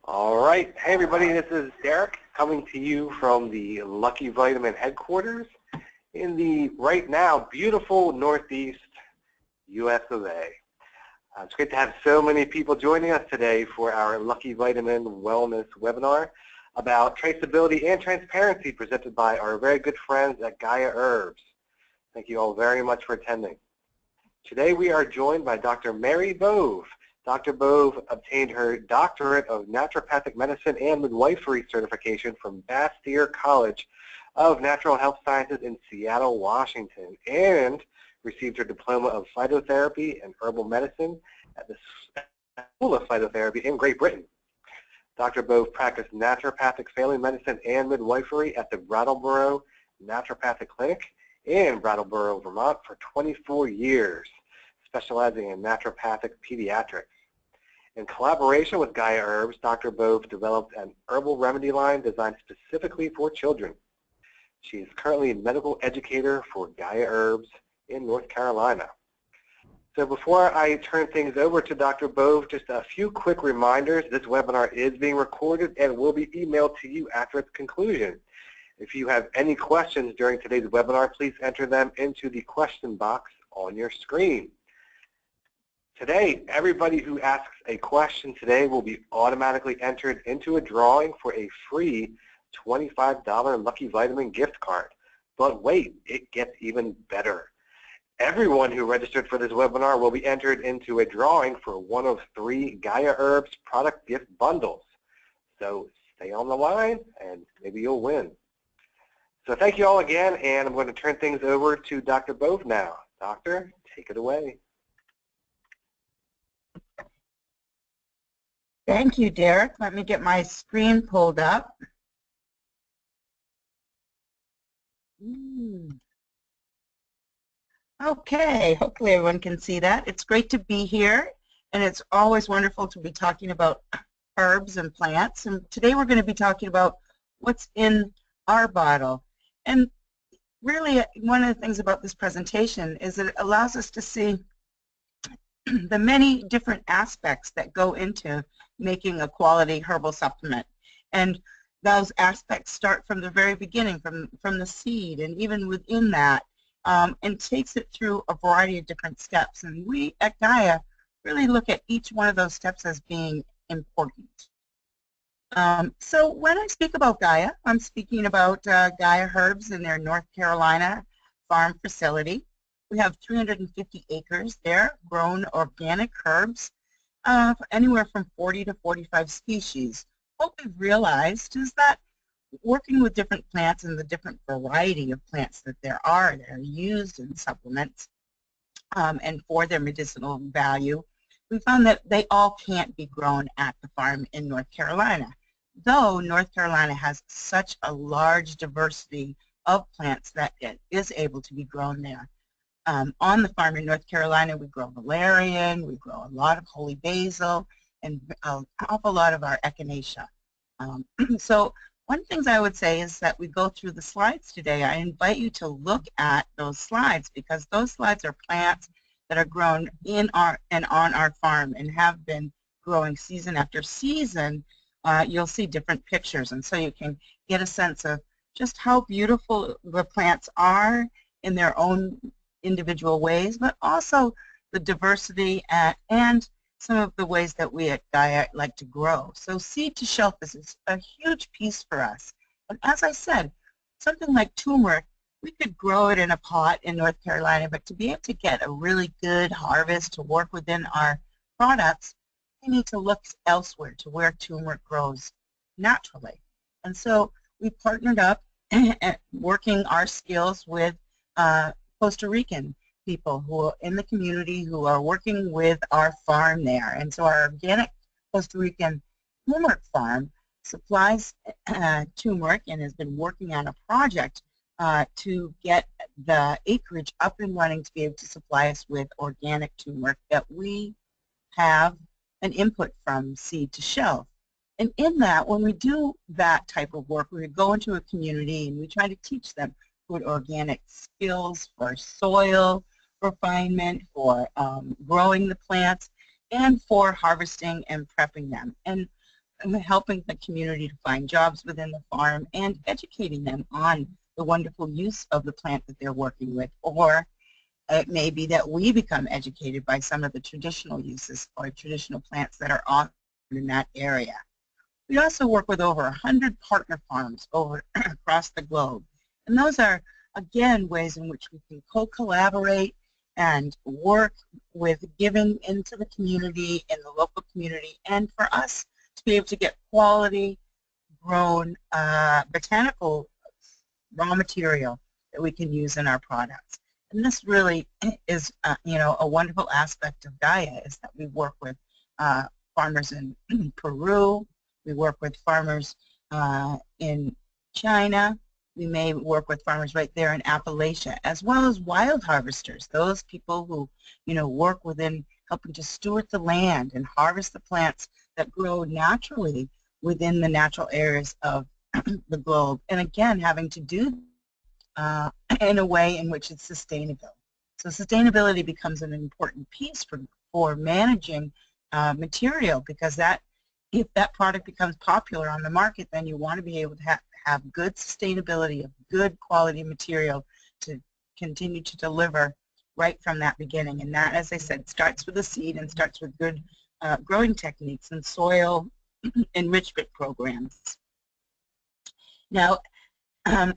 All right. Hey, everybody. This is Derek coming to you from the LuckyVitamin headquarters in the, right now, beautiful Northeast US of A. It's great to have so many people joining us today for our LuckyVitamin Wellness webinar about traceability and transparency presented by our very good friends at Gaia Herbs. Thank you all very much for attending. Today we are joined by Dr. Mary Bove. Dr. Bove obtained her Doctorate of Naturopathic Medicine and Midwifery certification from Bastyr College of Natural Health Sciences in Seattle, Washington, and received her Diploma of Phytotherapy and Herbal Medicine at the School of Phytotherapy in Great Britain. Dr. Bove practiced naturopathic family medicine and midwifery at the Brattleboro Naturopathic Clinic in Brattleboro, Vermont for 24 years, specializing in naturopathic pediatrics. In collaboration with Gaia Herbs, Dr. Bove developed an herbal remedy line designed specifically for children. She is currently a medical educator for Gaia Herbs in North Carolina. So before I turn things over to Dr. Bove, just a few quick reminders. This webinar is being recorded and will be emailed to you after its conclusion. If you have any questions during today's webinar, please enter them into the question box on your screen. Today, everybody who asks a question today will be automatically entered into a drawing for a free $25 LuckyVitamin gift card. But wait, it gets even better. Everyone who registered for this webinar will be entered into a drawing for one of 3 Gaia Herbs product gift bundles. So stay on the line and maybe you'll win. So thank you all again, and I'm going to turn things over to Dr. Bove now. Doctor, take it away. Thank you, Derek. Let me get my screen pulled up. Okay, hopefully everyone can see that. It's great to be here, and it's always wonderful to be talking about herbs and plants. And today we're going to be talking about what's in our bottle. And really, one of the things about this presentation is that it allows us to see the many different aspects that go into making a quality herbal supplement. And those aspects start from the very beginning, from the seed, and even within that, and takes it through a variety of different steps. And we at Gaia really look at each one of those steps as being important. So when I speak about Gaia, I'm speaking about Gaia Herbs in their North Carolina farm facility. We have 350 acres there, grown organic herbs, anywhere from 40 to 45 species. What we've realized is that working with different plants and the different variety of plants that are used in supplements and for their medicinal value, we found that they all can't be grown at the farm in North Carolina. Though North Carolina has such a large diversity of plants that it is able to be grown there. On the farm in North Carolina, we grow valerian, we grow a lot of holy basil, and an awful lot of our echinacea. So one of the things I would say is that we go through the slides today. I invite you to look at those slides because those slides are plants that are grown in our and on our farm and have been growing season after season. You'll see different pictures, and so you can get a sense of just how beautiful the plants are in their own individual ways, but also the diversity and some of the ways that we at Gaia like to grow. So seed to shelf is a huge piece for us. And as I said, something like turmeric, we could grow it in a pot in North Carolina, but to be able to get a really good harvest to work within our products, we need to look elsewhere to where turmeric grows naturally. And so we partnered up working our skills with Costa Rican people who are in the community who are working with our farm there. And so our organic Costa Rican turmeric farm supplies turmeric and has been working on a project to get the acreage up and running to be able to supply us with organic turmeric that we have an input from seed to shelf. And in that, when we do that type of work, we go into a community and we try to teach them good organic skills for soil refinement, for growing the plants, and for harvesting and prepping them. And helping the community to find jobs within the farm and educating them on the wonderful use of the plant that they're working with. Or it may be that we become educated by some of the traditional uses or traditional plants that are offered in that area. We also work with over 100 partner farms across the globe. And those are, again, ways in which we can co-collaborate and work with giving into the community, in the local community, and for us to be able to get quality grown botanical raw material that we can use in our products. And this really is, a wonderful aspect of Gaia, is that we work with farmers in Peru, we work with farmers in China, we may work with farmers right there in Appalachia, as well as wild harvesters, those people who, work within helping to steward the land and harvest the plants that grow naturally within the natural areas of the globe. And again, having to do in a way in which it's sustainable. So sustainability becomes an important piece for managing material, because if that product becomes popular on the market, then you want to be able to have good sustainability of good quality material to continue to deliver right from that beginning. And that, as I said, starts with the seed and starts with good growing techniques and soil enrichment programs. Now,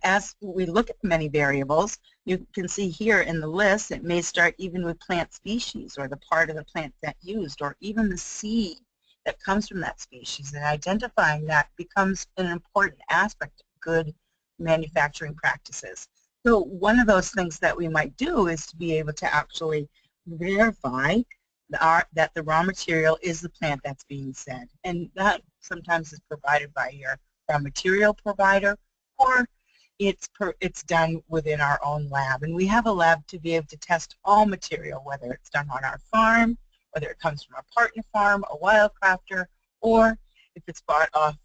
as we look at many variables, you can see here in the list, it may start even with plant species or the part of the plant that used, or even the seed that comes from that species, and identifying that becomes an important aspect of good manufacturing practices. So one of those things that we might do is to be able to actually verify that the raw material is the plant that's being said, and that sometimes is provided by your raw material provider, or it's done within our own lab. And we have a lab to be able to test all material, whether it's done on our farm, whether it comes from a partner farm, a wildcrafter, or if it's bought off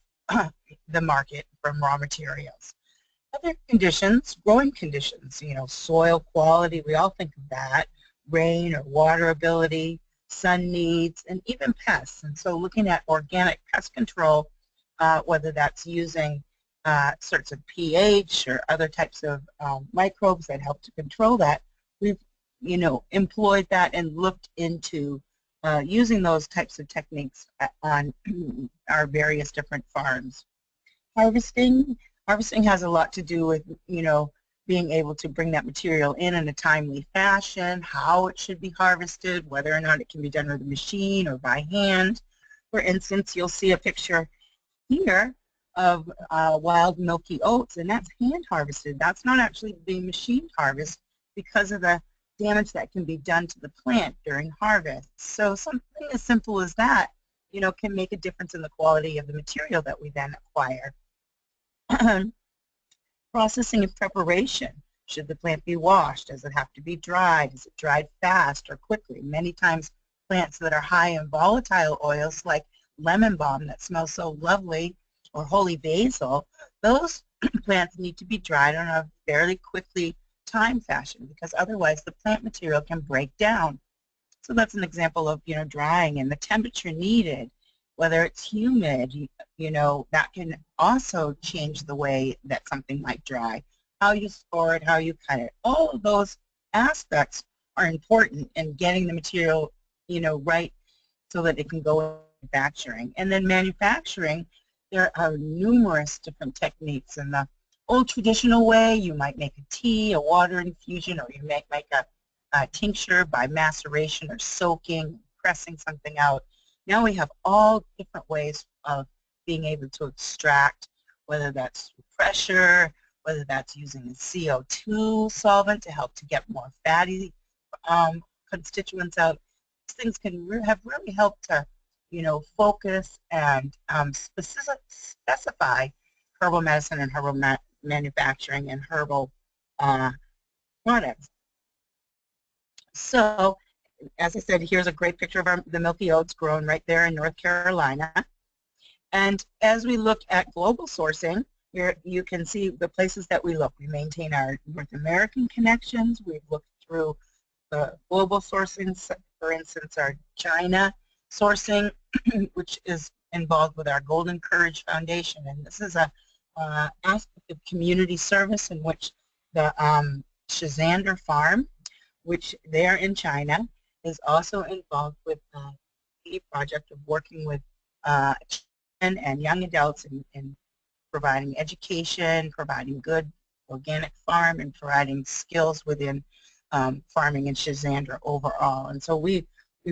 the market from raw materials. Other conditions, growing conditions, soil quality, we all think of that, rain or water ability, sun needs, and even pests. And so looking at organic pest control, whether that's using sorts of pH or other types of microbes that help to control that, we've employed that and looked into using those types of techniques on our various different farms. Harvesting has a lot to do with being able to bring that material in a timely fashion, how it should be harvested, whether or not it can be done with a machine or by hand. For instance, you'll see a picture here of wild milky oats, and that's hand harvested. That's not actually being machine harvest because of the damage that can be done to the plant during harvest. So something as simple as that, can make a difference in the quality of the material that we then acquire. Processing and preparation. Should the plant be washed? Does it have to be dried? Is it dried fast or quickly? Many times plants that are high in volatile oils, like lemon balm that smells so lovely, or holy basil, those plants need to be dried on a fairly quickly time fashion, because otherwise the plant material can break down. So that's an example of drying, and the temperature needed, whether it's humid, that can also change the way that something might dry. How you store it, how you cut it, all of those aspects are important in getting the material right so that it can go in manufacturing. And then manufacturing, there are numerous different techniques. In the old traditional way, you might make a tea, a water infusion, or you might make a tincture by maceration or soaking, pressing something out. Now we have all different ways of being able to extract, whether that's pressure, whether that's using a CO2 solvent to help to get more fatty constituents out. These things can have really helped to focus and specify herbal medicine and herbal manufacturing and herbal products. So, as I said, here's a great picture of the milky oats grown right there in North Carolina. And as we look at global sourcing, here you can see the places that we look. We maintain our North American connections. We've looked through the global sourcing, for instance, our China sourcing, which is involved with our Golden Courage Foundation, and this is a aspect of community service in which the Shazander Farm, which they're in China, is also involved with the project of working with children and young adults in providing education, providing good organic farm, and providing skills within farming in Shazander overall. And so we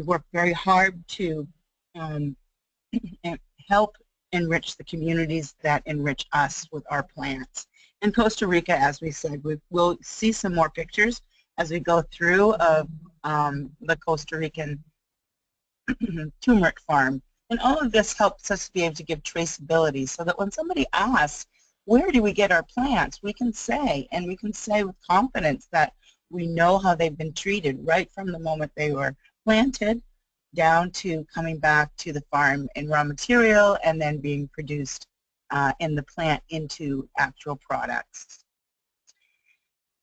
work very hard to help enrich the communities that enrich us with our plants. In Costa Rica, as we said, we'll see some more pictures as we go through of the Costa Rican turmeric farm. And all of this helps us to be able to give traceability so that when somebody asks, where do we get our plants, we can say, and we can say with confidence that we know how they've been treated right from the moment they were planted down to coming back to the farm in raw material and then being produced in the plant into actual products.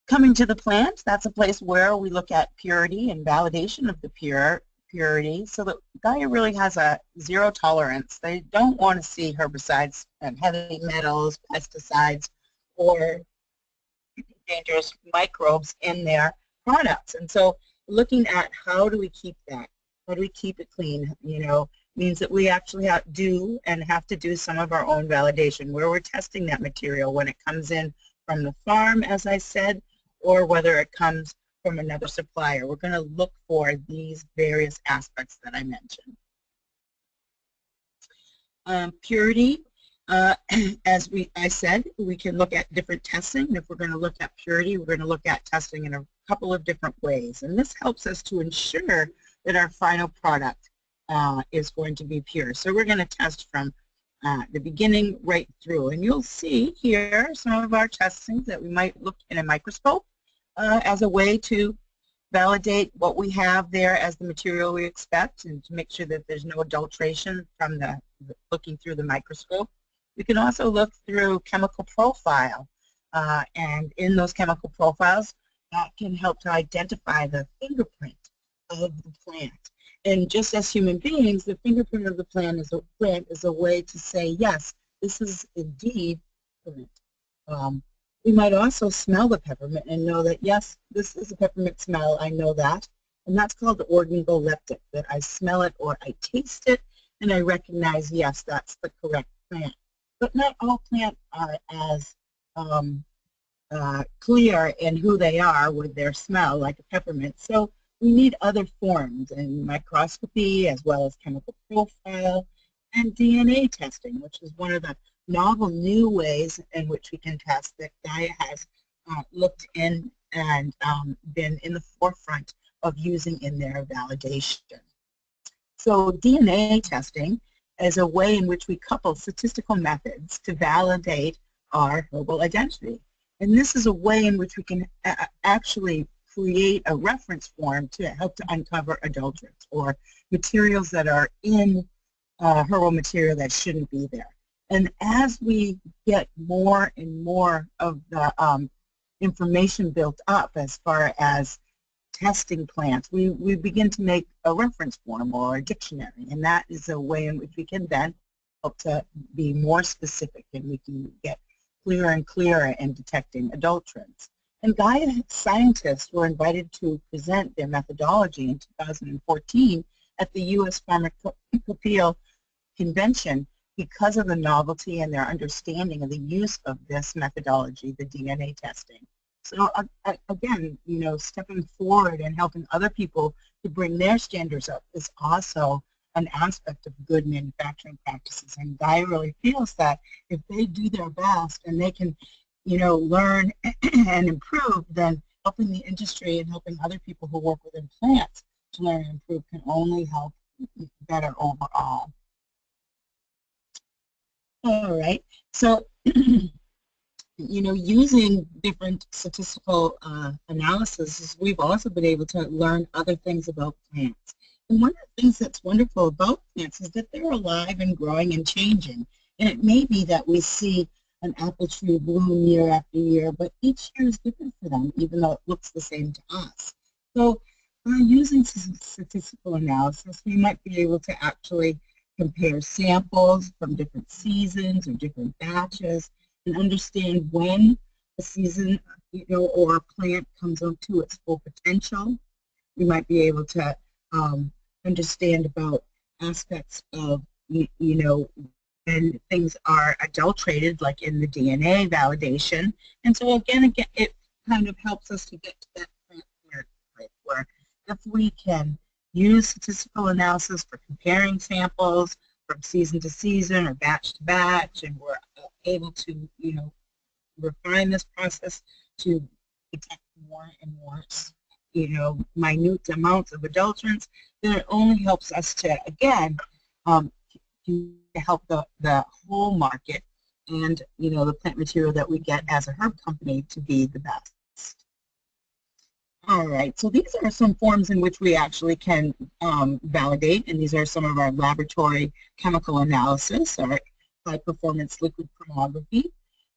Coming to the plant, that's a place where we look at purity and validation of the purity, so that Gaia really has a zero tolerance. They don't want to see herbicides and heavy metals, pesticides, or dangerous microbes in their products. And so looking at how do we keep that? How do we keep it clean? You know, means that we actually have to do some of our own validation, where we're testing that material when it comes in from the farm, as I said, or whether it comes from another supplier. We're going to look for these various aspects that I mentioned. Purity, as I said, we can look at different testing. If we're going to look at purity, we're going to look at testing in a couple of different ways. And this helps us to ensure that our final product is going to be pure. So we're going to test from the beginning right through. And you'll see here some of our testings that we might look in a microscope as a way to validate what we have there as the material we expect, and to make sure that there's no adulteration from looking through the microscope. We can also look through chemical profile, and in those chemical profiles, that can help to identify the fingerprint of the plant. And just as human beings, the fingerprint of the plant is a way to say, yes, this is indeed peppermint. We might also smell the peppermint and know that, yes, this is a peppermint smell, I know that. And that's called organoleptic, that I smell it or I taste it and I recognize, yes, that's the correct plant. But not all plants are as clear in who they are with their smell, like a peppermint. So we need other forms in microscopy, as well as chemical profile and DNA testing, which is one of the novel new ways in which we can test that Gaia has looked in and been in the forefront of using in their validation. So DNA testing is a way in which we couple statistical methods to validate our herbal identity. And this is a way in which we can actually create a reference form to help to uncover adulterants or materials that are in herbal material that shouldn't be there. And as we get more and more of the information built up as far as testing plants, we begin to make a reference form or a dictionary, and that is a way in which we can then help to be more specific, and we can get clearer and clearer in detecting adulterants. And Gaia scientists were invited to present their methodology in 2014 at the U.S. Pharmacopeia Convention because of the novelty and their understanding of the use of this methodology, the DNA testing. So again, you know, stepping forward and helping other people to bring their standards up is also an aspect of good manufacturing practices. And Gaia really feels that if they do their best and they can, you know, learn and improve, then helping the industry and helping other people who work within plants to learn and improve can only help better overall. All right, so you know, using different statistical analysis, we've also been able to learn other things about plants. And one of the things that's wonderful about plants is that they're alive and growing and changing. And it may be that we see an apple tree bloom year after year, but each year is different for them, even though it looks the same to us. So by using statistical analysis, we might be able to actually compare samples from different seasons or different batches and understand when a season, or a plant comes onto its full potential. We might be able to understand about aspects of, when things are adulterated, like in the DNA validation. And so again, it kind of helps us to get to that point where if we can use statistical analysis for comparing samples from season to season or batch to batch, and we're able to, refine this process to detect more and more, minute amounts of adulterants, then it only helps us to, again, to help the whole market and, the plant material that we get as a herb company to be the best. All right, so these are some forms in which we actually can validate, and these are some of our laboratory chemical analysis, our high-performance liquid chromatography,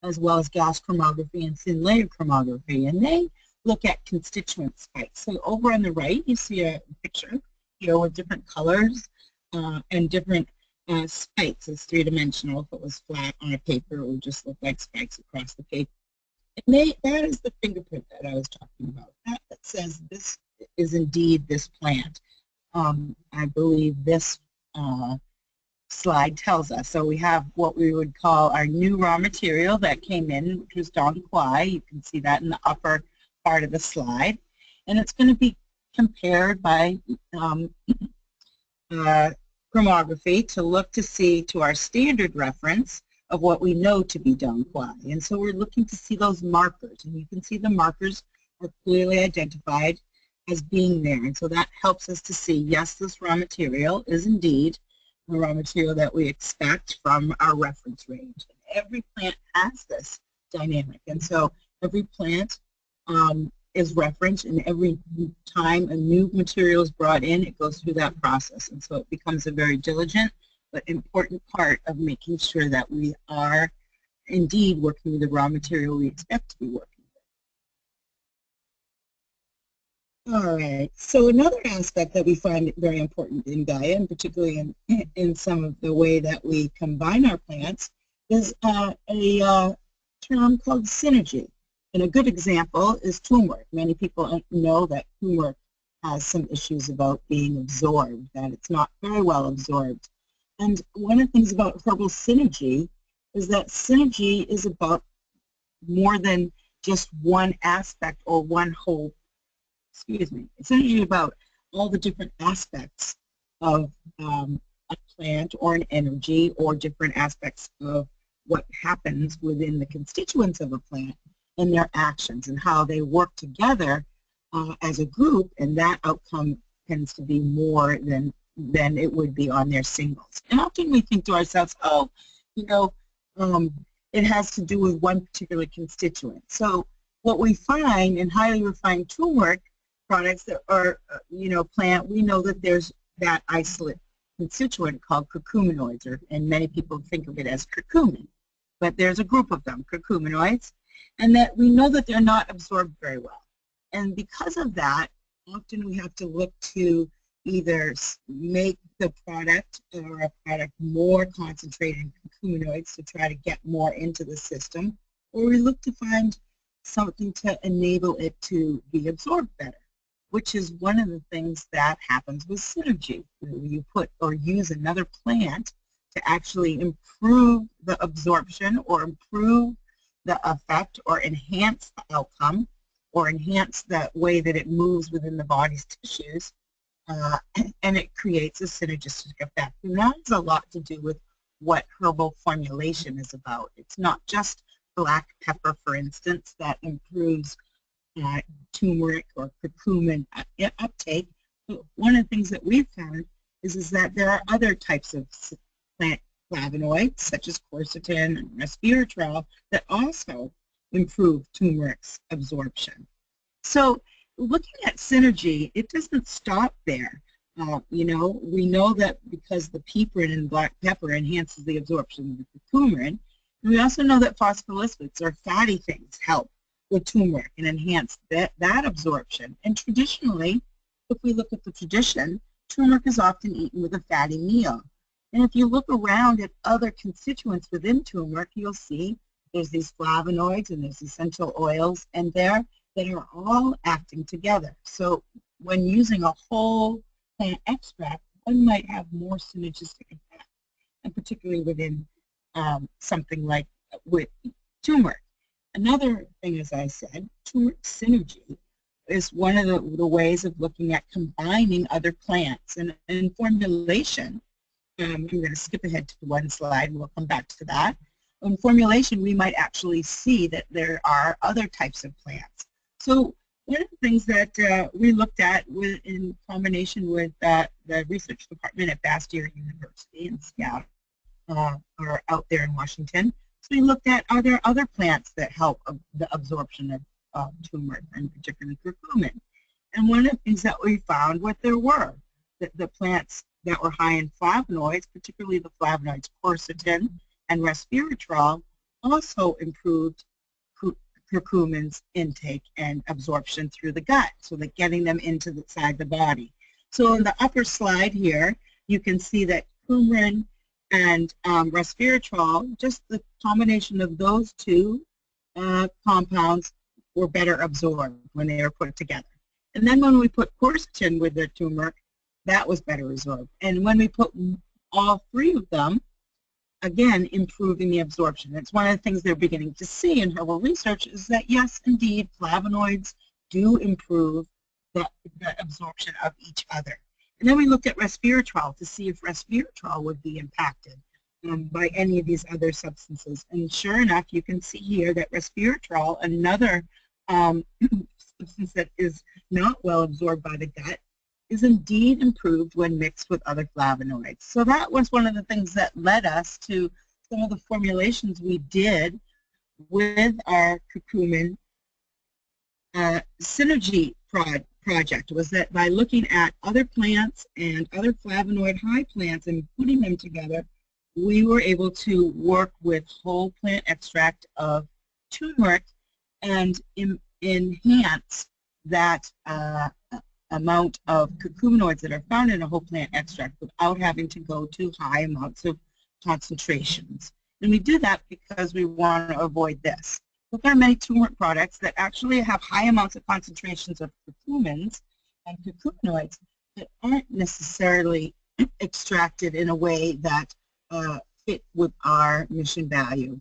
as well as gas chromatography and thin layer chromatography, and they look at constituent spikes. So over on the right, you see a picture here with different colors and different spikes. It's three-dimensional. If it was flat on a paper, it would just look like spikes across the paper. And that is the fingerprint that I was talking about. That says this is indeed this plant. I believe this slide tells us. So we have what we would call our new raw material that came in, which was Dong Quai. You can see that in the upper part of the slide. And it's going to be compared by chromatography to look to see to our standard reference of what we know to be Dong Quai. And so we're looking to see those markers. And you can see the markers are clearly identified as being there. And so that helps us to see, yes, this raw material is indeed the raw material that we expect from our reference range. And every plant has this dynamic. And so every plant is referenced, and every time a new material is brought in, it goes through that process. And so it becomes a very diligent but important part of making sure that we are indeed working with the raw material we expect to be working with. All right, so another aspect that we find very important in Gaia, and particularly in some of the way that we combine our plants, is a term called synergy. And a good example is turmeric. Many people know that turmeric has some issues about being absorbed, that it's not very well absorbed. And one of the things about herbal synergy is that synergy is about more than just one aspect or one whole, it's synergy about all the different aspects of a plant or an energy, or different aspects of what happens within the constituents of a plant and their actions and how they work together as a group, and that outcome tends to be more than it would be on their singles. And often we think to ourselves, oh, it has to do with one particular constituent. So what we find in highly refined turmeric products that are, plant, we know that there's that isolate constituent called curcuminoids, and many people think of it as curcumin. But there's a group of them, curcuminoids, and that we know that they're not absorbed very well. And because of that, often we have to look to either make the product or a product more concentrated in curcuminoids to try to get more into the system, or we look to find something to enable it to be absorbed better, which is one of the things that happens with synergy. You put or use another plant to actually improve the absorption or improve the effect or enhance the outcome or enhance the way that it moves within the body's tissues, and it creates a synergistic effect. And that has a lot to do with what herbal formulation is about. It's not just black pepper, for instance, that improves turmeric or curcumin uptake. But one of the things that we've found is that there are other types of plant flavonoids, such as quercetin and resveratrol, that also improve turmeric's absorption. So looking at synergy, it doesn't stop there. We know that because the piperin in black pepper enhances the absorption of the curcumin, and we also know that phospholipids or fatty things help with turmeric and enhance that absorption. And traditionally, if we look at the tradition, turmeric is often eaten with a fatty meal. And if you look around at other constituents within turmeric, you'll see there's these flavonoids and there's essential oils in there that are all acting together. So when using a whole plant extract, one might have more synergistic effect, and particularly within something like with turmeric. Another thing, as I said, turmeric synergy is one of the ways of looking at combining other plants. And in formulation, I'm going to skip ahead to one slide, and we'll come back to that. In formulation, we might actually see that there are other types of plants. So one of the things that we looked at in combination with the research department at Bastyr University in Seattle, or out there in Washington, so we looked at, are there other plants that help the absorption of turmeric, and particularly curcumin? And one of the things that we found, what there were, that the plants that were high in flavonoids, particularly the flavonoids quercetin and resveratrol, also improved curcumin's intake and absorption through the gut, so that getting them into the body. So in the upper slide here, you can see that coumarin and resveratrol, just the combination of those two compounds were better absorbed when they were put together. And then when we put quercetin with the turmeric, that was better absorbed. And when we put all three of them, again, improving the absorption. It's one of the things they're beginning to see in herbal research is that, yes, indeed, flavonoids do improve the absorption of each other. And then we looked at resveratrol to see if resveratrol would be impacted by any of these other substances. And sure enough, you can see here that resveratrol, another substance that is not well absorbed by the gut, is indeed improved when mixed with other flavonoids. So that was one of the things that led us to some of the formulations we did with our curcumin synergy project, was that by looking at other plants and other flavonoid high plants and putting them together, we were able to work with whole plant extract of turmeric and enhance that amount of curcuminoids that are found in a whole plant extract without having to go to high amounts of concentrations. And we do that because we want to avoid this. But there are many turmeric products that actually have high amounts of concentrations of curcumins and curcuminoids that aren't necessarily extracted in a way that fit with our mission value.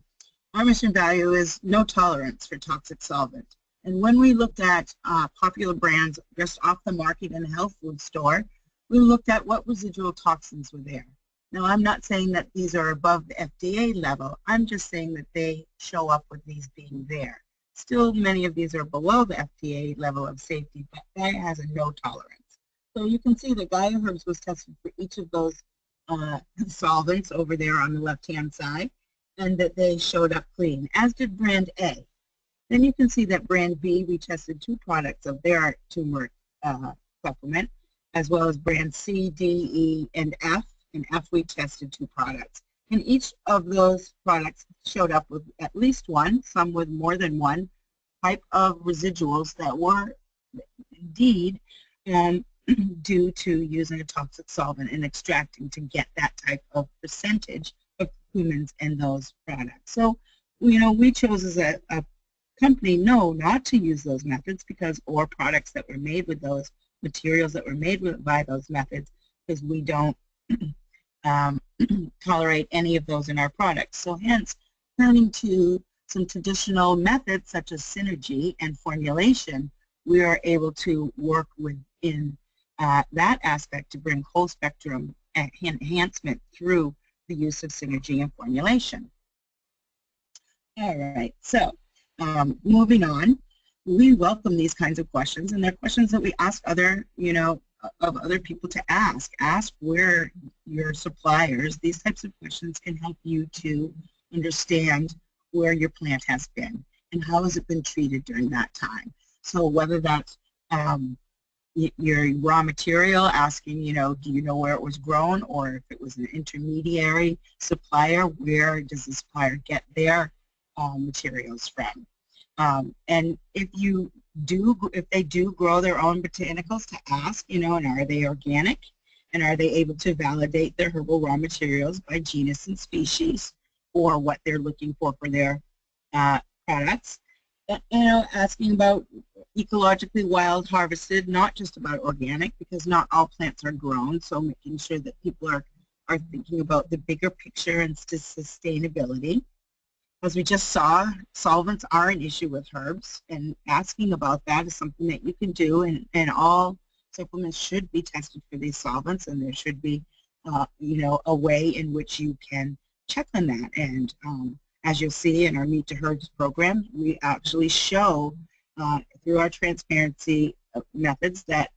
Our mission value is no tolerance for toxic solvent. And when we looked at popular brands just off the market in a health food store, we looked at what residual toxins were there. Now, I'm not saying that these are above the FDA level. I'm just saying that they show up with these being there. Still, many of these are below the FDA level of safety, but Gaia has a no tolerance. So you can see that Gaia Herbs was tested for each of those solvents over there on the left-hand side, and that they showed up clean, as did brand A. Then you can see that brand B, we tested 2 products of their turmeric supplement, as well as brand C, D, E, and F. In F, we tested 2 products. And each of those products showed up with at least one, some with more than one, type of residuals that were indeed due to using a toxic solvent and extracting to get that type of percentage of curcumins in those products. So, you know, we chose as a company not to use those methods or products that were made with those materials that were made by those methods, because we don't tolerate any of those in our products. So hence, turning to some traditional methods such as synergy and formulation, we are able to work within that aspect to bring whole spectrum enhancement through the use of synergy and formulation. All right, so moving on, we welcome these kinds of questions, and they're questions that we ask other people to ask. Ask where your suppliers, these types of questions can help you to understand where your plant has been and how has it been treated during that time. So whether that's your raw material, asking, do you know where it was grown, or if it was an intermediary supplier, where does the supplier get their materials from? And if they do grow their own botanicals, to ask, and are they organic? And are they able to validate their herbal raw materials by genus and species, or what they're looking for their products? Asking about ecologically wild harvested, not just about organic, because not all plants are grown, so making sure that people are thinking about the bigger picture and sustainability. As we just saw, solvents are an issue with herbs, and asking about that is something that you can do, and all supplements should be tested for these solvents, and there should be a way in which you can check on that. And as you'll see in our MeetYourHerbs program, we actually show through our transparency methods that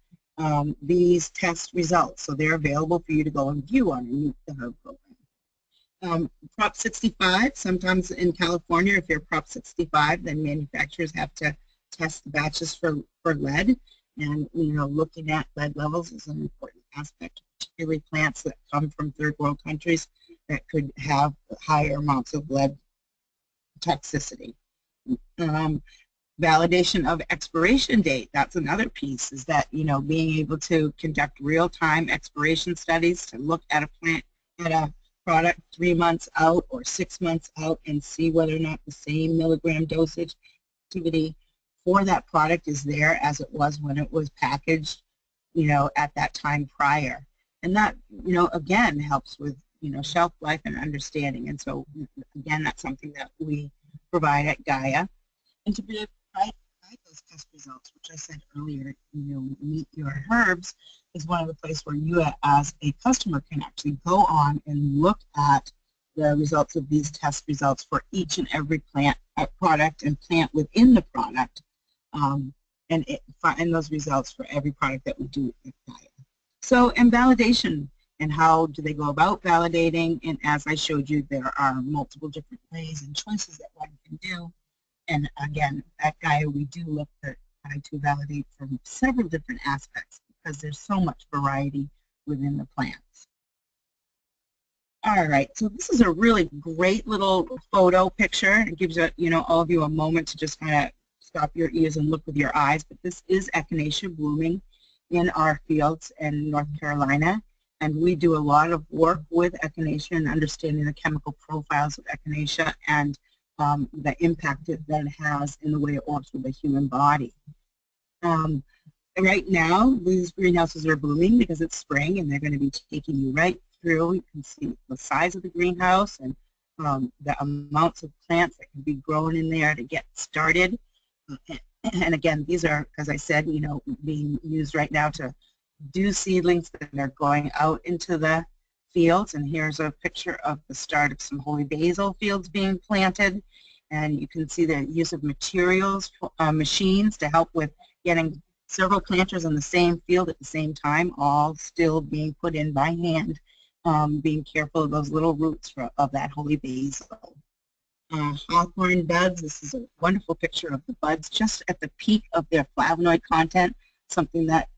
these test results, so they're available for you to go and view on our MeetYourHerb program. Prop 65, sometimes in California, if you're Prop 65, then manufacturers have to test the batches for lead, and looking at lead levels is an important aspect, particularly plants that come from third world countries that could have higher amounts of lead toxicity. Validation of expiration date, that's another piece, is that being able to conduct real-time expiration studies to look at a plant, at a product 3 months out or 6 months out, and see whether or not the same milligram dosage activity for that product is there as it was when it was packaged at that time prior. And that again helps with shelf life and understanding. And so again, that's something that we provide at Gaia. And to be able to provide those test results, which I said earlier, MeetYourHerbs is one of the places where you as a customer can actually go on and look at the results of these test results for each and every plant, product and plant within the product, and find those results for every product that we do at Gaia. So, and validation, and how do they go about validating? And as I showed you, there are multiple different ways and choices that one can do. And again, at Gaia, we do look to try to validate from several different aspects because there's so much variety within the plants. All right, so this is a really great little photo picture. It gives all of you a moment to just kind of stop your ears and look with your eyes. But this is echinacea blooming in our fields in North Carolina, and we do a lot of work with echinacea and understanding the chemical profiles of echinacea and the impact that it has in the way it works with the human body. Right now, these greenhouses are blooming because it's spring, and they're going to be taking you right through. You can see the size of the greenhouse and the amounts of plants that can be grown in there to get started. And again, these are, as I said, being used right now to do seedlings that are going out into the fields. And here's a picture of the start of some holy basil fields being planted. And you can see the use of materials, machines to help with getting several planters in the same field at the same time, all still being put in by hand, being careful of those little roots of that holy basil. Hawthorn buds, this is a wonderful picture of the buds just at the peak of their flavonoid content, something that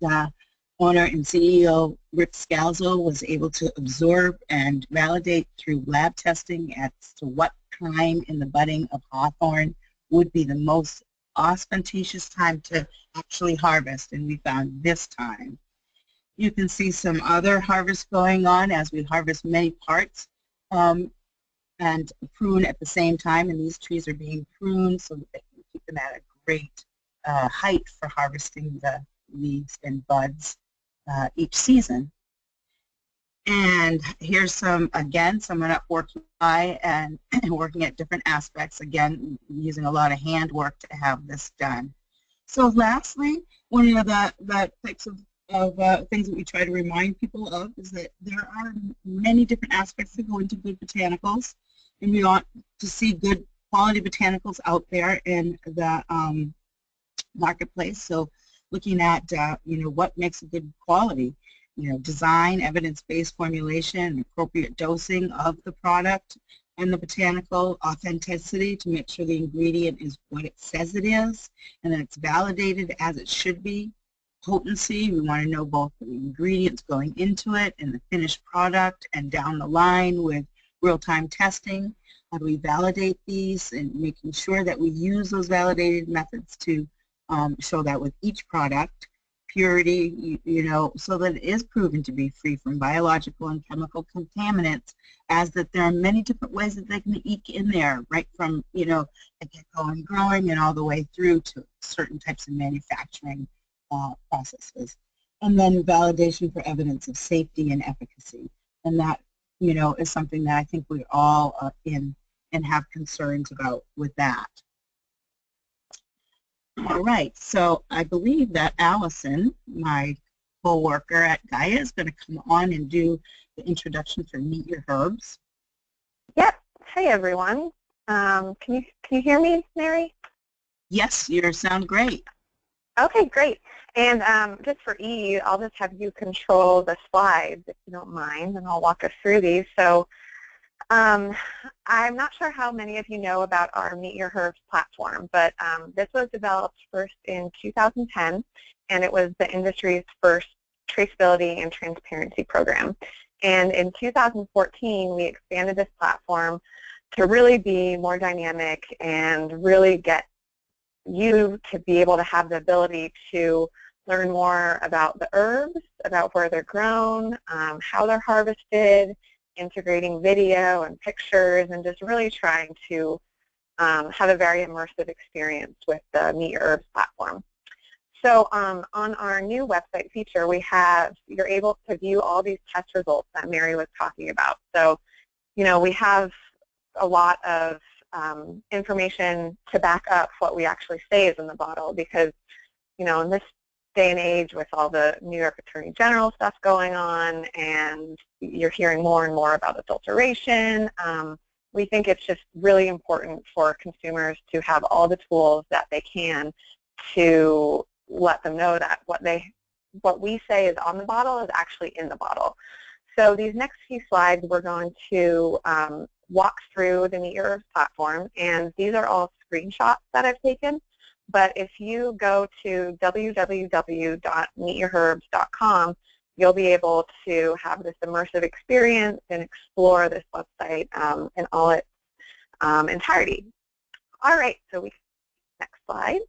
owner and CEO Rick Scalzo was able to absorb and validate through lab testing as to what time in the budding of hawthorn would be the most auspicious time to actually harvest, and we found this time. You can see some other harvest going on as we harvest many parts and prune at the same time, and these trees are being pruned so that they can keep them at a great height for harvesting the leaves and buds each season. And here's someone up working high and working at different aspects, again, using a lot of hand work to have this done. So lastly, one of the types of things that we try to remind people of is that there are many different aspects that go into good botanicals, and we want to see good quality botanicals out there in the marketplace. So looking at what makes a good quality, design, evidence-based formulation, appropriate dosing of the product, and the botanical authenticity to make sure the ingredient is what it says it is, and that it's validated as it should be. Potency, we want to know both the ingredients going into it and the finished product, and down the line with real-time testing. How do we validate these, and making sure that we use those validated methods to show that with each product. purity, so that it is proven to be free from biological and chemical contaminants, as that there are many different ways that they can eke in there, right from, the get-go and growing and all the way through to certain types of manufacturing processes. And then validation for evidence of safety and efficacy. And that, is something that I think we all are in and have concerns about with that. All right, so I believe that Allison, my co-worker at Gaia, is going to come on and do the introduction for Meet Your Herbs. Yep. Hey, everyone. Can you hear me, Mary? Yes, you sound great. Okay, great. And just for ease, I'll just have you control the slides, if you don't mind, and I'll walk us through these. So I'm not sure how many of you know about our Meet Your Herbs platform, but this was developed first in 2010, and it was the industry's first traceability and transparency program. And in 2014, we expanded this platform to really be more dynamic and really get you to be able to have the ability to learn more about the herbs, about where they're grown, how they're harvested, integrating video and pictures, and just really trying to have a very immersive experience with the Meet Your Herbs platform. So on our new website feature, you're able to view all these test results that Mary was talking about. So, we have a lot of information to back up what we actually say is in the bottle, because, in this day and age with all the New York Attorney General stuff going on, and you're hearing more and more about adulteration, we think it's just really important for consumers to have all the tools that they can to let them know that what we say is on the bottle is actually in the bottle. So these next few slides, we're going to walk through the Meet Your Herbs platform, and these are all screenshots that I've taken. But if you go to www.meetyourherbs.com, you'll be able to have this immersive experience and explore this website in all its entirety. All right, so next slide.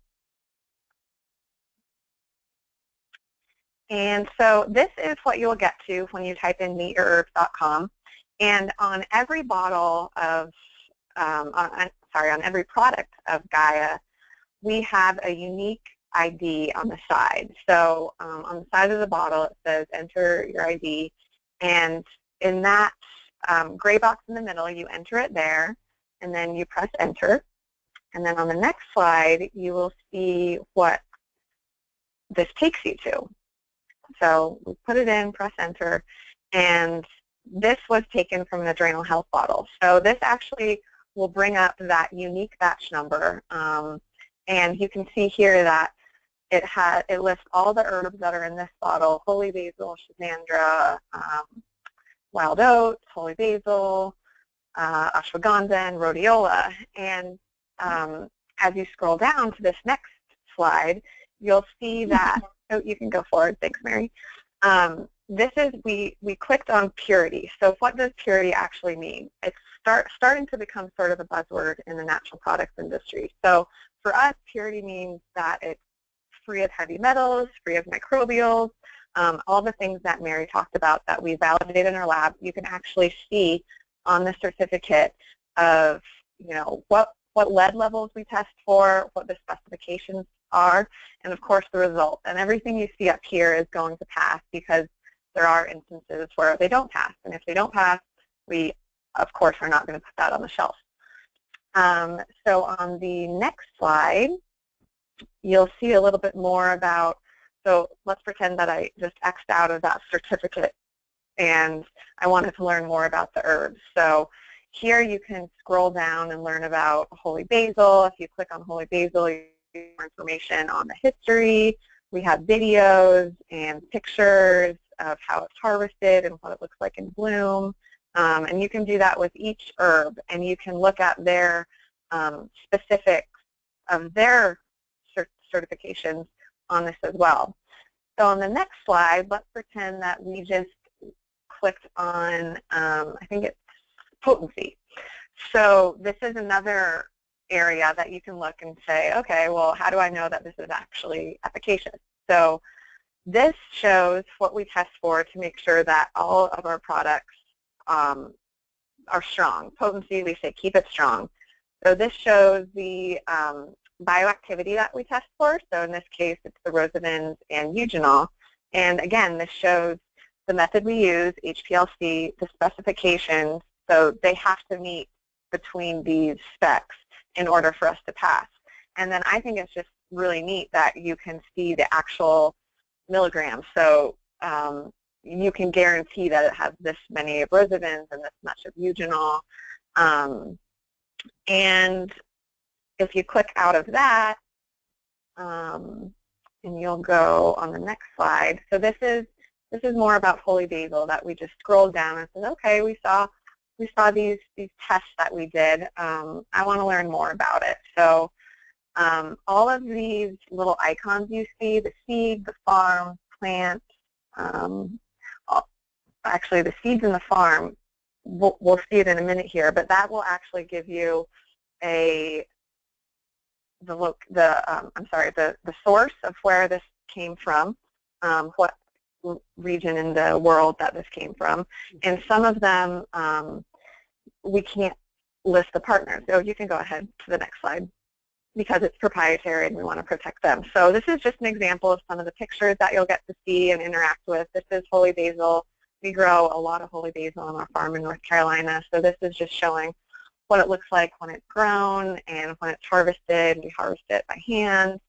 And so this is what you'll get to when you type in meetyourherbs.com. And on every bottle of, on every product of Gaia, we have a unique ID on the side. So on the side of the bottle, it says enter your ID. And in that gray box in the middle, you enter it there, and then you press enter. And then on the next slide, you will see what this takes you to. So we put it in, press enter, and this was taken from an adrenal health bottle. So this actually will bring up that unique batch number, and you can see here that it lists all the herbs that are in this bottle: holy basil, schisandra, wild oats, holy basil, ashwagandha, and rhodiola. And as you scroll down to this next slide, you'll see that, oh, you can go forward, thanks, Mary. This is, we clicked on purity. So what does purity actually mean? It's starting to become sort of a buzzword in the natural products industry. So for us, purity means that it's free of heavy metals, free of microbials, all the things that Mary talked about that we validate in our lab. You can actually see on the certificate of, what lead levels we test for, what the specifications are, and of course the results. And everything you see up here is going to pass, because there are instances where they don't pass. And if they don't pass, we, of course, are not going to put that on the shelf. So on the next slide, you'll see a little bit more about, so let's pretend that I just X'd out of that certificate and I wanted to learn more about the herbs. So here you can scroll down and learn about holy basil. If you click on holy basil, you get more information on the history. We have videos and pictures of how it's harvested and what it looks like in bloom. And you can do that with each herb, and you can look at their specifics of their certifications on this as well. So on the next slide, let's pretend that we just clicked on, I think it's potency. So this is another area that you can look and say, okay, well, how do I know that this is actually efficacious? So this shows what we test for to make sure that all of our products are strong. Potency, we say keep it strong. So this shows the bioactivity that we test for. So in this case, it's the rosavins and eugenol. And again, this shows the method we use, HPLC, the specifications. So they have to meet between these specs in order for us to pass. And then I think it's just really neat that you can see the actual milligrams. So you can guarantee that it has this many of rosavins and this much of eugenol. And if you click out of that, and you'll go on the next slide. So this is more about holy basil that we just scrolled down and said, okay, we saw these tests that we did. I want to learn more about it. So all of these little icons you see, the seed, the farm, plant, actually the seeds in the farm, we'll see it in a minute here, but that will actually give you the source of where this came from, what region in the world that this came from, and some of them we can't list the partners. So you can go ahead to the next slide because it's proprietary and we want to protect them. So this is just an example of some of the pictures that you'll get to see and interact with. This is holy basil. We grow a lot of holy basil on our farm in North Carolina, so this is just showing what it looks like when it's grown and when it's harvested. We harvest it by hand.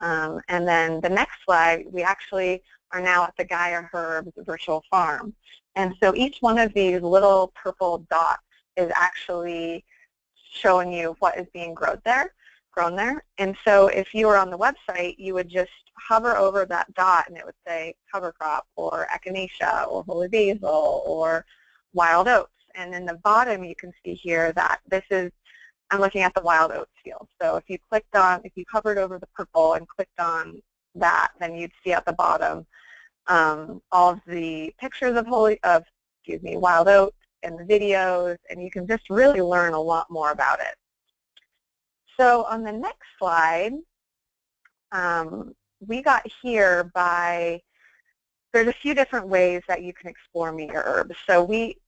And then the next slide, we actually are now at the Gaia Herbs virtual farm. And so each one of these little purple dots is actually showing you what is being grown there. And so if you were on the website, you would just hover over that dot and it would say cover crop or echinacea or holy basil or wild oats. And in the bottom you can see here that this is, I'm looking at the wild oats field. So if you hovered over the purple and clicked on that, then you'd see at the bottom all of the pictures of wild oats and the videos, and you can just really learn a lot more about it. So on the next slide, we got here there's a few different ways that you can explore MeetYourHerbs. So we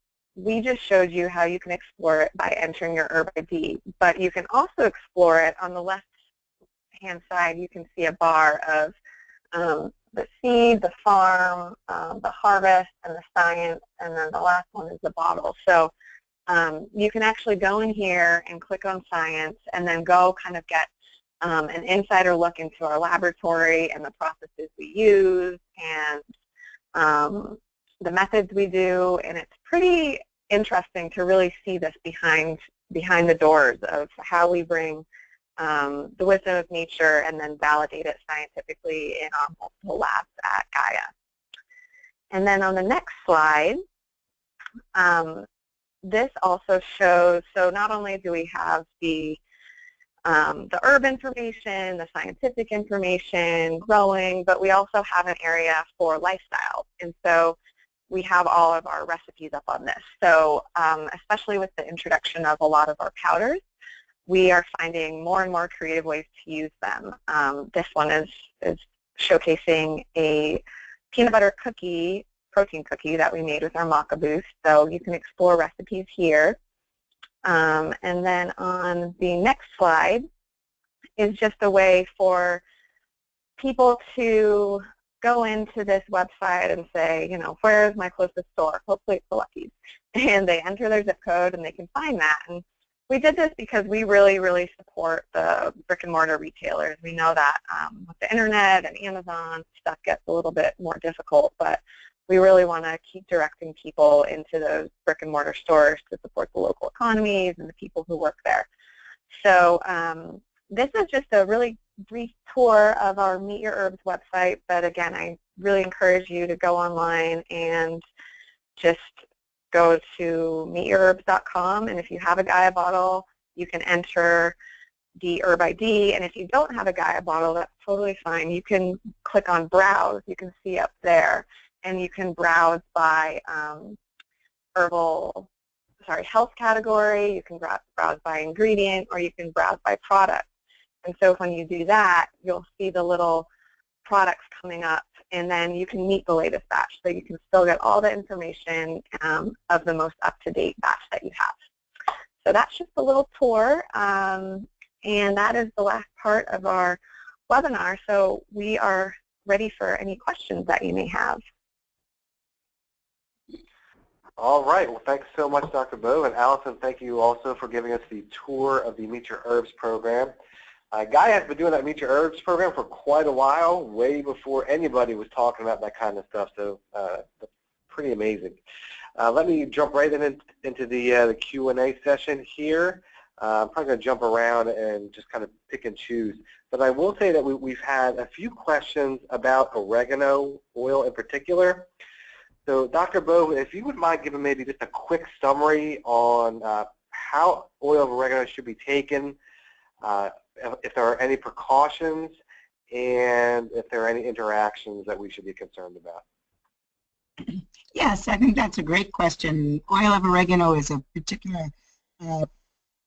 just showed you how you can explore it by entering your herb ID, but you can also explore it on the left-hand side. You can see a bar of the seed, the farm, the harvest, and the science, and then the last one is the bottle. So you can actually go in here and click on science and then go kind of get an insider look into our laboratory and the processes we use and the methods we do, and it's pretty interesting to really see this behind the doors of how we bring the wisdom of nature and then validate it scientifically in our multiple labs at Gaia. And then on the next slide, this also shows, so not only do we have the herb information, the scientific information, growing, but we also have an area for lifestyle. And so we have all of our recipes up on this. So especially with the introduction of a lot of our powders, we are finding more and more creative ways to use them. This one is showcasing a peanut butter cookie, protein cookie that we made with our Maca Boost. So you can explore recipes here. And then on the next slide is just a way for people to go into this website and say, where is my closest store? Hopefully it's the Lucky's. And they enter their zip code and they can find that. And we did this because we really, really support the brick and mortar retailers. We know that with the internet and Amazon, stuff gets a little bit more difficult, but we really want to keep directing people into those brick and mortar stores to support the local economies and the people who work there. So this is just a really brief tour of our MeetYourHerbs website, but again, I really encourage you to go online and just go to MeetYourHerbs.com, and if you have a Gaia bottle, you can enter the herb ID, and if you don't have a Gaia bottle, that's totally fine. You can click on Browse, you can see up there, and you can browse by health category, you can browse by ingredient, or you can browse by product. And so when you do that, you'll see the little products coming up and then you can meet the latest batch. So you can still get all the information of the most up-to-date batch that you have. So that's just a little tour, and that is the last part of our webinar. So we are ready for any questions that you may have. All right. Well, thanks so much, Dr. Bo. And Allison, thank you also for giving us the tour of the Meet Your Herbs program. Gaia has been doing that Meet Your Herbs program for quite a while, way before anybody was talking about that kind of stuff. So that's pretty amazing. Let me jump right into the Q&A session here. I'm probably going to jump around and just kind of pick and choose. But I will say that we've had a few questions about oregano oil in particular. So Dr. Bo, if you wouldn't mind giving maybe just a quick summary on how oil of oregano should be taken, if there are any precautions, and if there are any interactions that we should be concerned about. Yes, I think that's a great question. Oil of oregano is a particular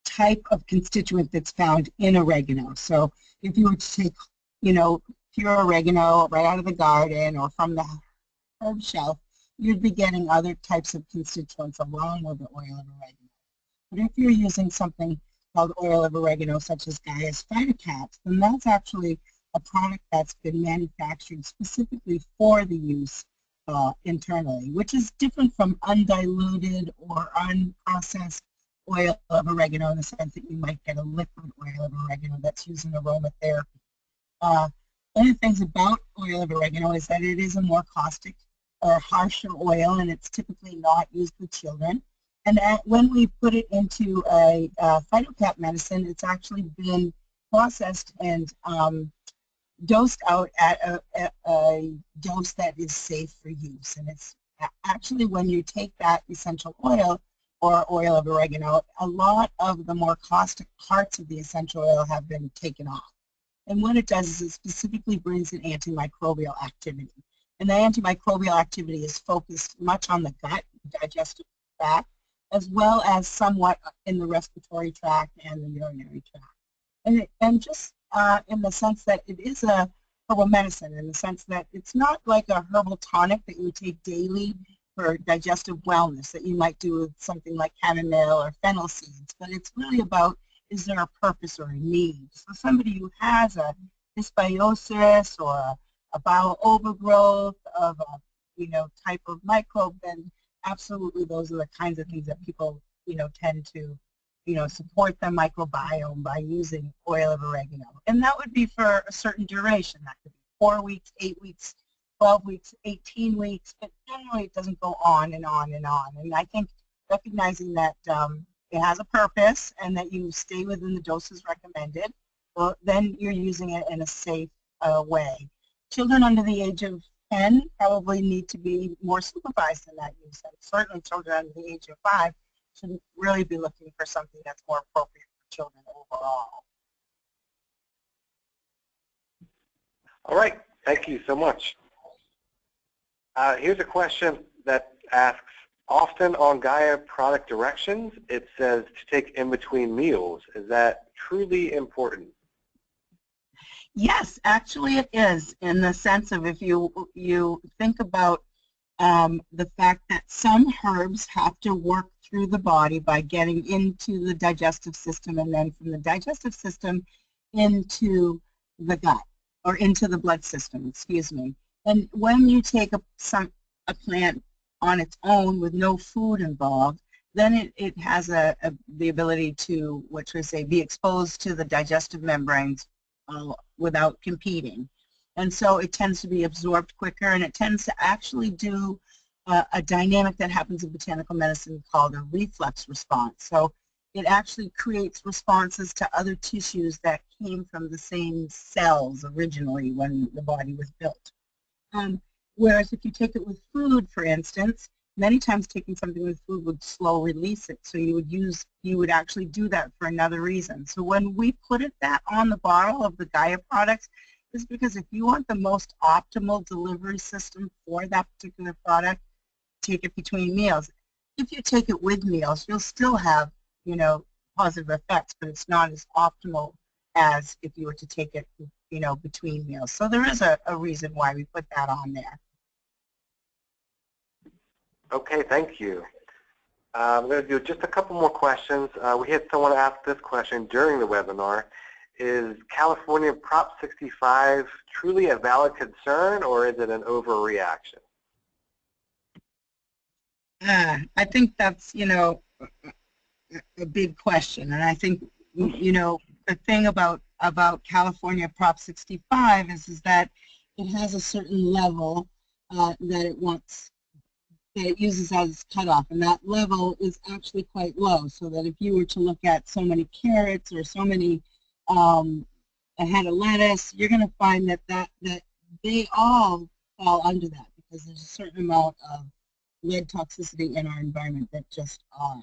type of constituent that's found in oregano. So if you were to take, pure oregano right out of the garden or from the herb shelf, you'd be getting other types of constituents along with the oil of oregano. But if you're using something called oil of oregano, such as Gaia's phytocaps, then that's actually a product that's been manufactured specifically for the use internally, which is different from undiluted or unprocessed oil of oregano in the sense that you might get a liquid oil of oregano that's used in aromatherapy. One of the things about oil of oregano is that it is a more caustic or harsher oil, and it's typically not used with children. And when we put it into a phytocap medicine, it's actually been processed and dosed out at a dose that is safe for use. And it's actually, when you take that essential oil or oil of oregano, a lot of the more caustic parts of the essential oil have been taken off. And what it does is it specifically brings an antimicrobial activity. And the antimicrobial activity is focused much on the gut, digestive tract, as well as somewhat in the respiratory tract and the urinary tract. And just in the sense that it is a herbal medicine, in the sense that it's not like a herbal tonic that you would take daily for digestive wellness that you might do with something like chamomile or fennel seeds, but it's really about, is there a purpose or a need? So somebody who has a dysbiosis or a bowel overgrowth of a type of microbe, then absolutely those are the kinds of things that people tend to support the microbiome by using oil of oregano. And that would be for a certain duration. That could be 4 weeks, 8 weeks, 12 weeks, 18 weeks, but generally it doesn't go on and on and on. And I think recognizing that it has a purpose and that you stay within the doses recommended, well, then you're using it in a safe way. Children under the age of 10 probably need to be more supervised in that use. And certainly children under the age of 5 should really be looking for something that's more appropriate for children overall. All right. Thank you so much. Here's a question that asks, often on Gaia product directions, it says to take in between meals. Is that truly important? Yes, actually it is, in the sense of if you think about the fact that some herbs have to work through the body by getting into the digestive system and then from the digestive system into the gut or into the blood system, excuse me. And when you take a plant on its own with no food involved, then it has the ability to, what should I say, be exposed to the digestive membranes without competing. And so it tends to be absorbed quicker, and it tends to actually do a dynamic that happens in botanical medicine called a reflux response. So it actually creates responses to other tissues that came from the same cells originally when the body was built. Whereas if you take it with food, for instance, many times taking something with food would slow release it. So you would actually do that for another reason. So when we put that on the bottle of the Gaia products, is because if you want the most optimal delivery system for that particular product, take it between meals. If you take it with meals, you'll still have, positive effects, but it's not as optimal as if you were to take it between meals. So there is a reason why we put that on there. Okay, thank you. I'm going to do just a couple more questions. We had someone ask this question during the webinar. Is California Prop 65 truly a valid concern, or is it an overreaction? I think that's, a big question. And I think, the thing about California Prop 65 is that it has a certain level that it uses as cutoff, and that level is actually quite low, so that if you were to look at so many carrots or so many a head of lettuce, you're going to find that they all fall under that, because there's a certain amount of lead toxicity in our environment that just are.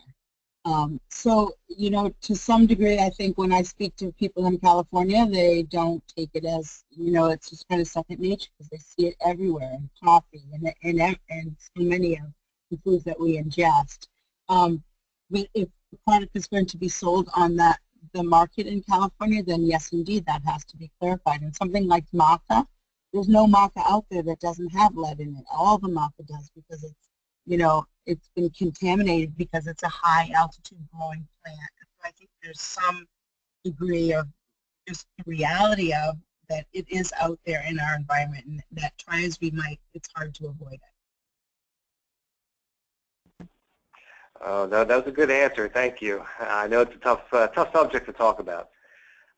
So, to some degree, I think when I speak to people in California, they don't take it as, it's just kind of second nature, because they see it everywhere in coffee and so many of the foods that we ingest. But if the product is going to be sold on the market in California, then yes, indeed, that has to be clarified. And something like maca, there's no maca out there that doesn't have lead in it. All the maca does, because it's, it's been contaminated because it's a high altitude growing plant. So I think there's some degree of just the reality of that it is out there in our environment, and that try as we might, it's hard to avoid it. Oh, no, that was a good answer. Thank you. I know it's a tough subject to talk about.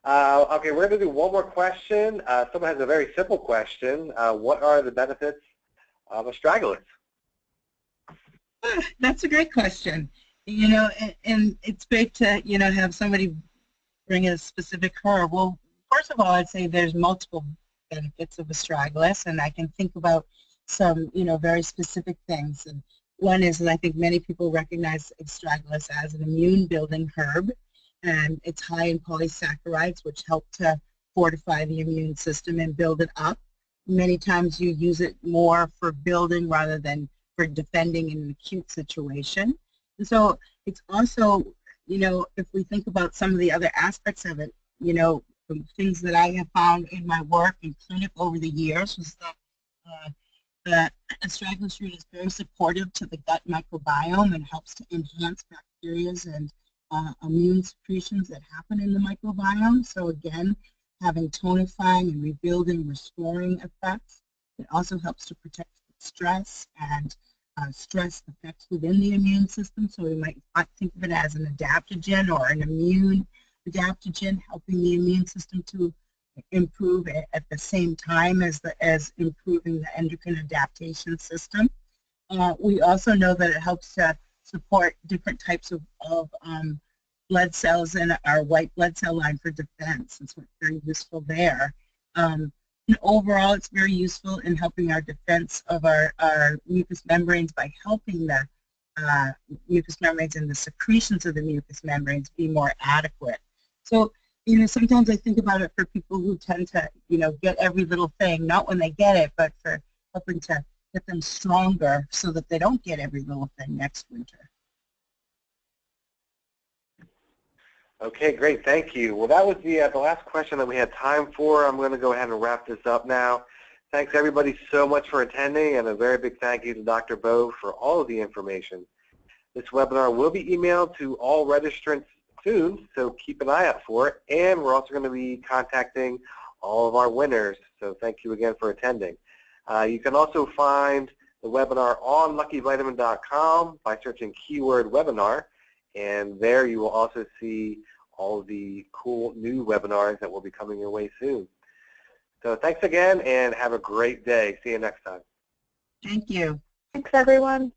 Okay, we're going to do one more question. Someone has a very simple question. What are the benefits of astragalus? That's a great question. And it's great to, have somebody bring a specific herb. Well, first of all, I'd say there's multiple benefits of astragalus, and I can think about some, very specific things. And one is that I think many people recognize astragalus as an immune-building herb, and it's high in polysaccharides, which help to fortify the immune system and build it up. Many times you use it more for building rather than for defending in an acute situation. And so it's also, if we think about some of the other aspects of it, the things that I have found in my work in clinic over the years was that astragalus root is very supportive to the gut microbiome and helps to enhance bacteria and immune secretions that happen in the microbiome. So again, having tonifying and rebuilding, restoring effects. It also helps to protect stress and stress effects within the immune system. So we might think of it as an adaptogen or an immune adaptogen, helping the immune system to improve at the same time as improving the endocrine adaptation system. We also know that it helps to support different types of blood cells in our white blood cell line for defense, and so it's very useful there. And overall, it's very useful in helping our defense of our mucous membranes by helping the mucous membranes and the secretions of the mucous membranes be more adequate. So, sometimes I think about it for people who tend to, get every little thing, not when they get it, but for helping to get them stronger so that they don't get every little thing next winter. Okay, great. Thank you. Well, that was the last question that we had time for. I'm going to go ahead and wrap this up now. Thanks, everybody, so much for attending, and a very big thank you to Dr. Bowe for all of the information. This webinar will be emailed to all registrants soon, so keep an eye out for it. And we're also going to be contacting all of our winners, so thank you again for attending. You can also find the webinar on LuckyVitamin.com by searching keyword webinar. And there you will also see all the cool new webinars that will be coming your way soon. So thanks again, and have a great day. See you next time. Thank you. Thanks, everyone.